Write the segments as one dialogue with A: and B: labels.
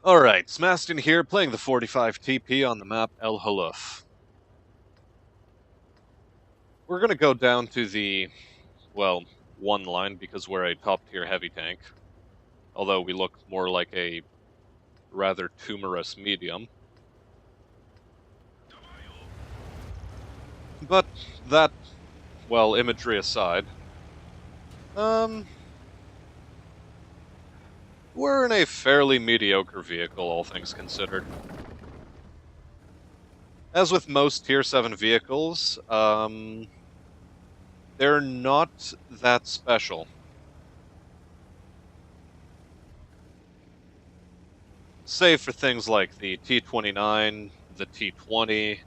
A: Alright, Smastian here, playing the 45TP on the map Halluf. We're gonna go down to the, well, one line because we're a top-tier heavy tank. Although we look more like a rather tumorous medium. But that, well, imagery aside, we're in a fairly mediocre vehicle, all things considered. As with most Tier 7 vehicles, they're not that special. Save for things like the T-29, the T-20,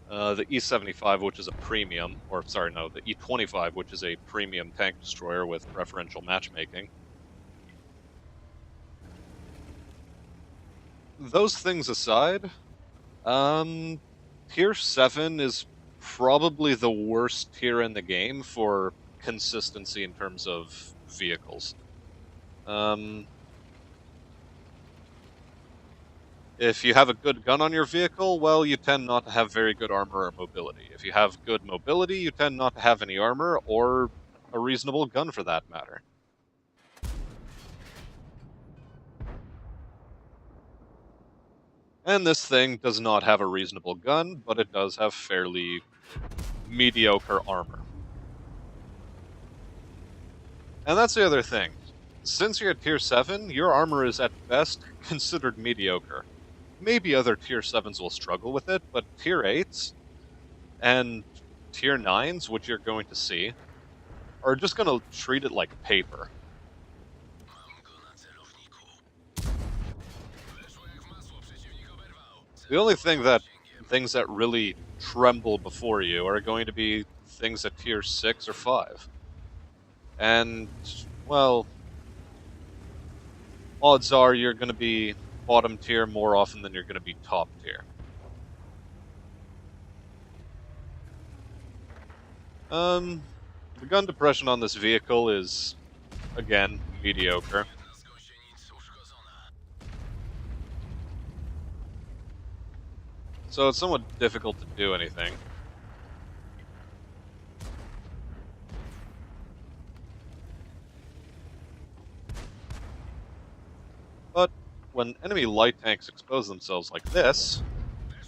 A: the E-75, which is a premium, or sorry, no, the E-25, which is a premium tank destroyer with preferential matchmaking. Those things aside, Tier 7 is probably the worst tier in the game for consistency in terms of vehicles. If you have a good gun on your vehicle, well, you tend not to have very good armor or mobility. If you have good mobility, you tend not to have any armor, or a reasonable gun for that matter. And this thing does not have a reasonable gun, but it does have fairly mediocre armor. And that's the other thing. Since you're at Tier 7, your armor is at best considered mediocre. Maybe other Tier 7s will struggle with it, but Tier 8s and Tier 9s, which you're going to see, are just going to treat it like paper. The only things that really tremble before you are going to be things at Tier 6 or 5. And, well, odds are you're going to be bottom tier more often than you're going to be top tier. The gun depression on this vehicle is, again, mediocre. So it's somewhat difficult to do anything. But when enemy light tanks expose themselves like this,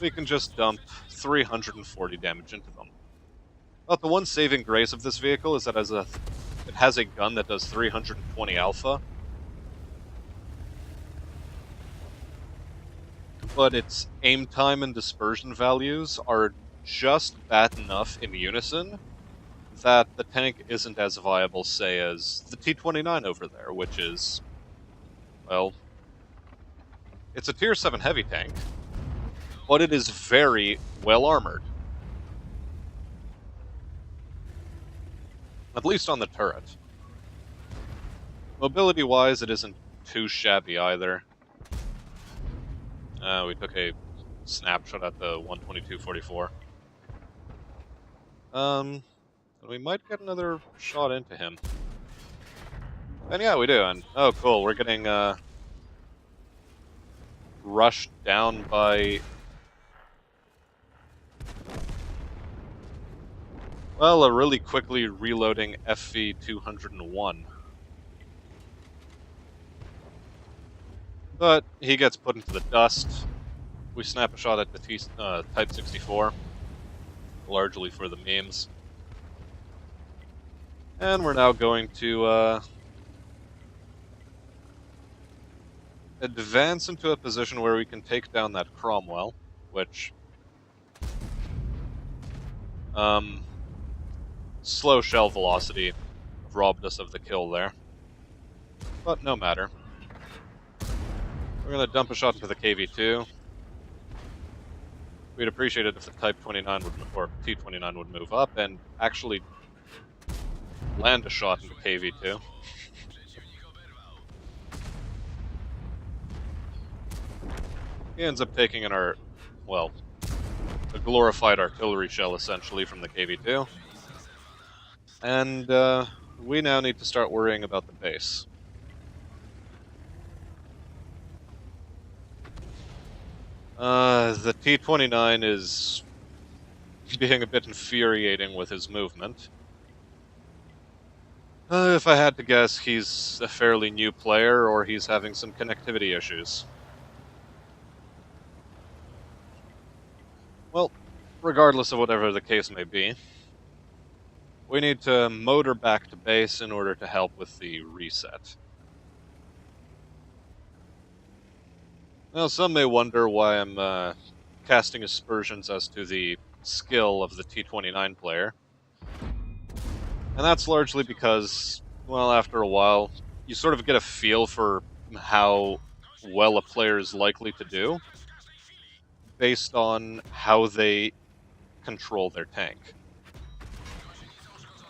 A: we can just dump 340 damage into them. But the one saving grace of this vehicle is that it has a gun that does 320 alpha. But its aim time and dispersion values are just bad enough in unison that the tank isn't as viable, say, as the T-29 over there, which is, well, it's a Tier 7 heavy tank, but it is very well armored. At least on the turret. Mobility-wise, it isn't too shabby either. We took a snapshot at the 122.44. And we might get another shot into him. And yeah, we do, and oh cool, we're getting, rushed down by, well, a really quickly reloading FV-201. But he gets put into the dust. We snap a shot at the Type 64, largely for the memes. And we're now going to advance into a position where we can take down that Cromwell, which slow shell velocity robbed us of the kill there. But no matter. We're going to dump a shot into the KV-2. We'd appreciate it if the Type 29 or T-29 would move up and actually land a shot into KV-2. He ends up taking in our, well, a glorified artillery shell, essentially, from the KV-2. And we now need to start worrying about the base. The T-29 is being a bit infuriating with his movement. If I had to guess, he's a fairly new player, or he's having some connectivity issues. Well, regardless of whatever the case may be, we need to motor back to base in order to help with the reset. Now, some may wonder why I'm casting aspersions as to the skill of the T-29 player. And that's largely because, well, after a while, you sort of get a feel for how well a player is likely to do based on how they control their tank.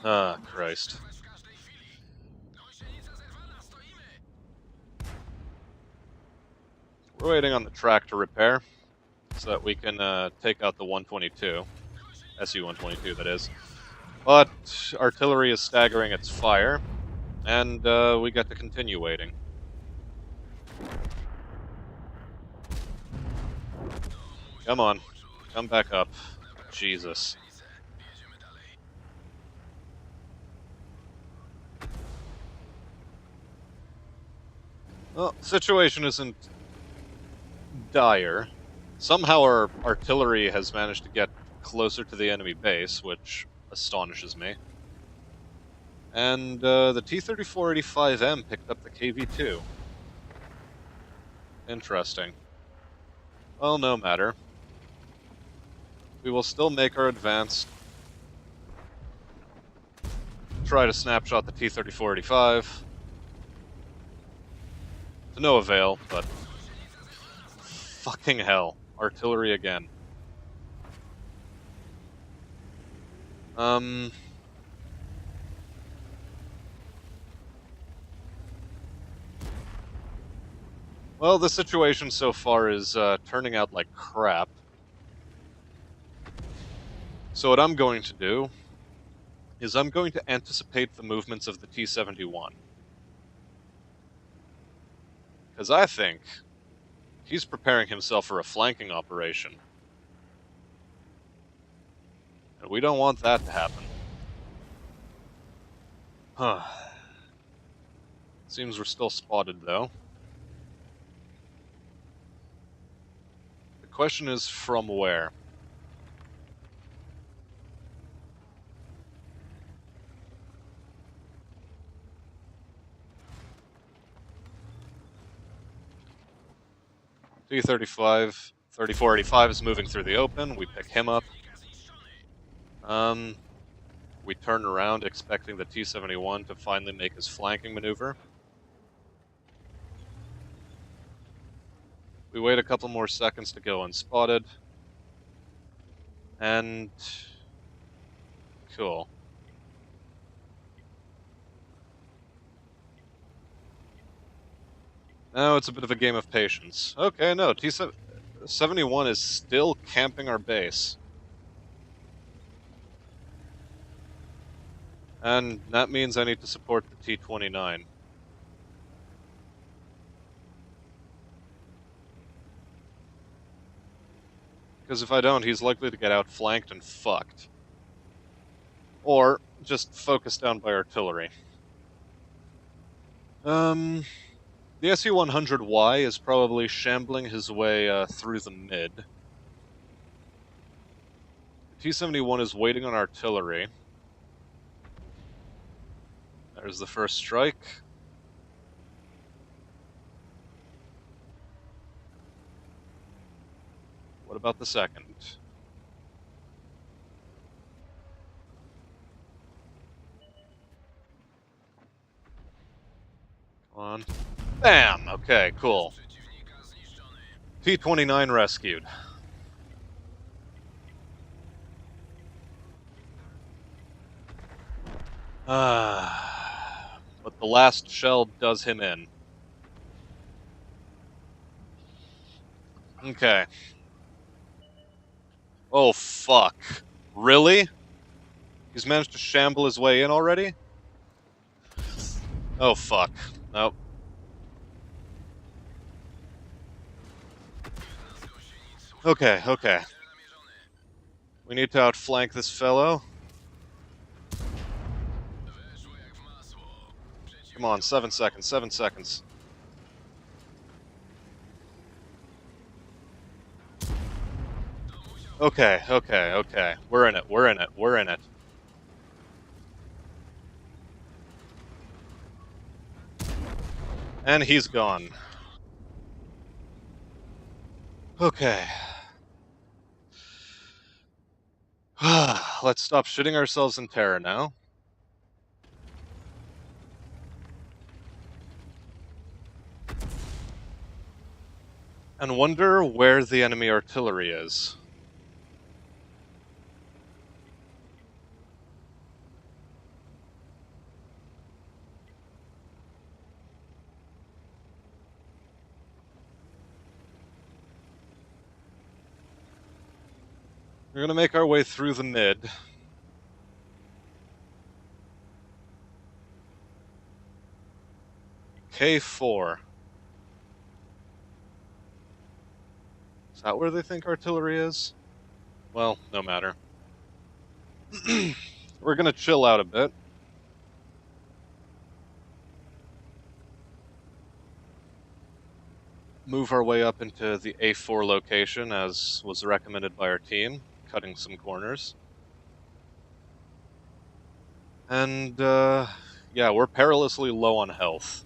A: Ah, Christ. We're waiting on the track to repair so that we can take out the 122. SU-122, that is. But artillery is staggering its fire, and we get to continue waiting. Come on. Come back up. Jesus. Well, situation isn't dire. Somehow our artillery has managed to get closer to the enemy base, which astonishes me. And the T-3485M picked up the KV-2. Interesting. Well, no matter. We will still make our advance. Try to snapshot the T-3485. To no avail, but fucking hell. Artillery again. Well, the situation so far is turning out like crap. So what I'm going to do is I'm going to anticipate the movements of the T-71. Because I think he's preparing himself for a flanking operation. And we don't want that to happen. Huh. Seems we're still spotted, though. The question is, from where? T-35, 3485 is moving through the open. We pick him up. We turn around expecting the T-71 to finally make his flanking maneuver. We wait a couple more seconds to go unspotted. And... cool. Now it's a bit of a game of patience. Okay, no, T-71 is still camping our base. And that means I need to support the T-29. Because if I don't, he's likely to get outflanked and fucked. Or just focused down by artillery. The SU-100Y is probably shambling his way through the mid. The T-71 is waiting on artillery. There's the first strike. What about the second? Come on. Bam! Okay, cool. T-29 rescued. But the last shell does him in. Okay. Oh, fuck. Really? He's managed to shamble his way in already? Oh, fuck. Nope. Okay, okay. We need to outflank this fellow. Come on, 7 seconds, 7 seconds. Okay, okay, okay. We're in it, we're in it, we're in it. And he's gone. Okay. Let's stop shitting ourselves in terror now. And wonder where the enemy artillery is. We're gonna make our way through the mid. K4. Is that where they think artillery is? Well, no matter. We're gonna chill out a bit. Move our way up into the A4 location, as was recommended by our team, cutting some corners. And, yeah, we're perilously low on health.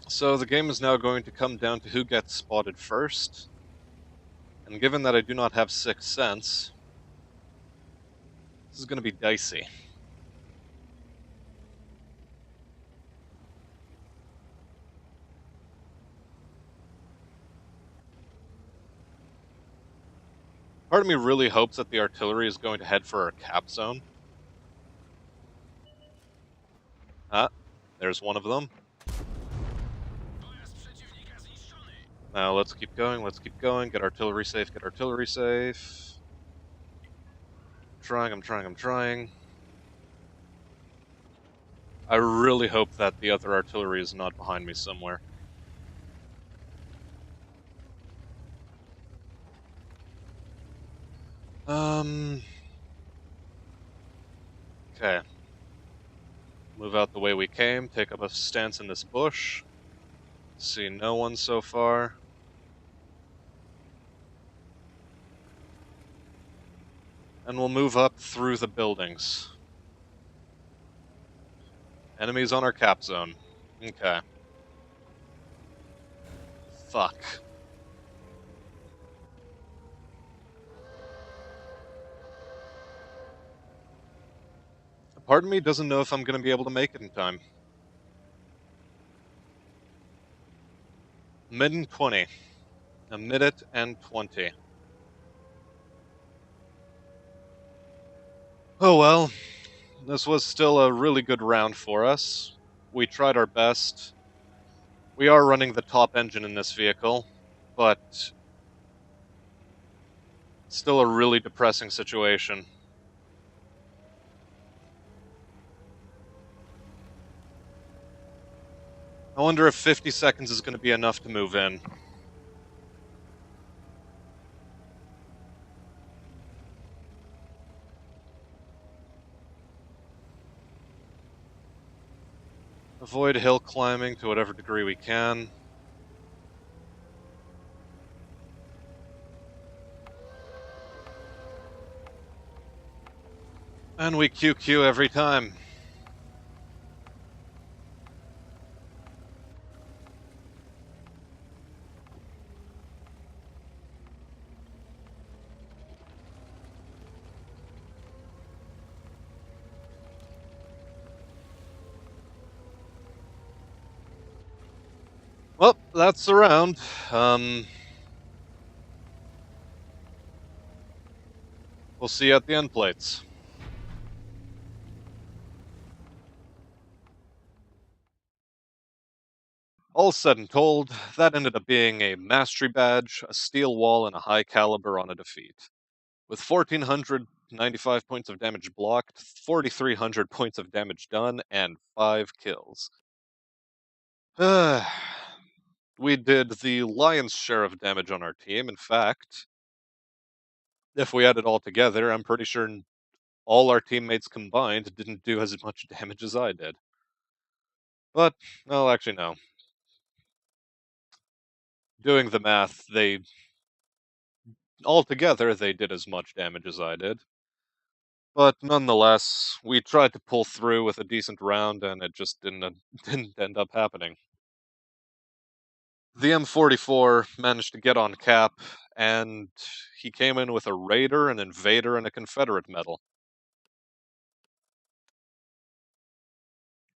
A: So the game is now going to come down to who gets spotted first. And given that I do not have Sixth Sense, this is going to be dicey. Part of me really hopes that the artillery is going to head for our cap zone. Ah, there's one of them. Now let's keep going, get artillery safe, get artillery safe. I'm trying. I really hope that the other artillery is not behind me somewhere. Okay. Move out the way we came, take up a stance in this bush. See no one so far. And we'll move up through the buildings. Enemies on our cap zone. Okay. Fuck. Part of me doesn't know if I'm going to be able to make it in time. Mid and 20. A minute and 20. Oh well. This was still a really good round for us. We tried our best. We are running the top engine in this vehicle, but still a really depressing situation. I wonder if 50 seconds is going to be enough to move in. Avoid hill climbing to whatever degree we can. And we QQ every time. Well, that's the round. We'll see you at the end plates. All said and told, that ended up being a mastery badge, a steel wall, and a high caliber on a defeat. With 1,495 points of damage blocked, 4,300 points of damage done, and 5 kills. We did the lion's share of damage on our team. In fact, if we add it all together, I'm pretty sure all our teammates combined didn't do as much damage as I did. But, well, actually, no. Doing the math, altogether, they did as much damage as I did. But nonetheless, we tried to pull through with a decent round, and it just didn't end up happening. The M44 managed to get on cap, and he came in with a Raider, an Invader, and a Confederate medal.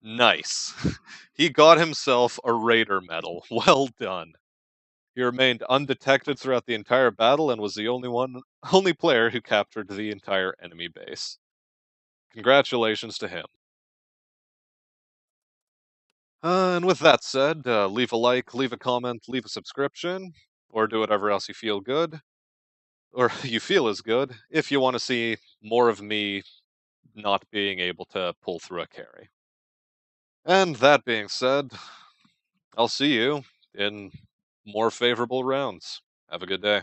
A: Nice. He got himself a Raider medal. Well done. He remained undetected throughout the entire battle and was the only player who captured the entire enemy base. Congratulations to him. And with that said, leave a like, leave a comment, leave a subscription, or do whatever else you feel good, or you feel is good, if you want to see more of me not being able to pull through a carry. And that being said, I'll see you in more favorable rounds. Have a good day.